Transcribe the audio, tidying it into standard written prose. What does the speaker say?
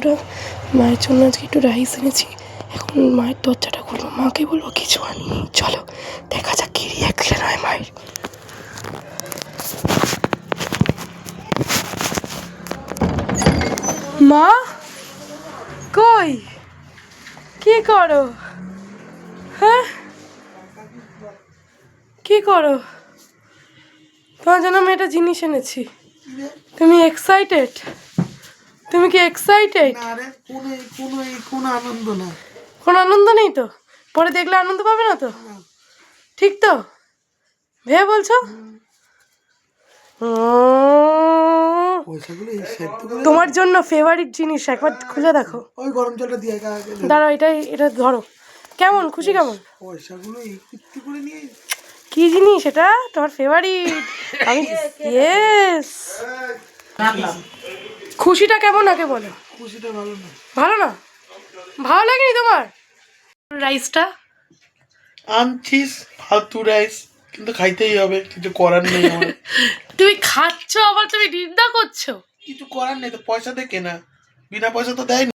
বন্ধুরা, মায়ের জন্য আজকে একটু রাইস এনেছি। এখন মায়ের দরজাটা খুলবো, মাকে বলবো কিছু আনিনি। চলো দেখা যাক কি রিয়াকশন হয় মায়ের। মা কই, কি করো? হ্যাঁ কি করো? তোমার জন্য আমি একটা জিনিস এনেছি। তুমি এক্সাইটেড? তুমি কি এক্সাইটেড? কোনো আনন্দ না। কোনো আনন্দ নেই তো? পরে দেখলে আনন্দ পাবে না তো? ঠিক তো ভেবে বলছো? তোমার জন্য ফেভারিট জিনিস, একবার খুলে দেখো। ওই গরম জলটা দিয়ে দাঁড়াও, এটা ধরো। কেমন খুশি? কেমন পয়সাগুলো একটু করে নিয়ে কি জিনিস এটা? তোমার ফেভারিট। আমি ইয়েস। খুশিটা কেমন আগে বলো। খুশিটা ভালো না। ভালো না? ভালো লাগেনি তোমার রাইসটা? আনছিস ফালতু রাইস, কিন্তু খাইতেই হবে, কিছু করার নেই আমার। তুমি খাচ্ছ আবার তুমি নিন্দা করছো? কিছু করার নেই তো, পয়সা দিয়ে কেনা, বিনা পয়সা তো দেয় না।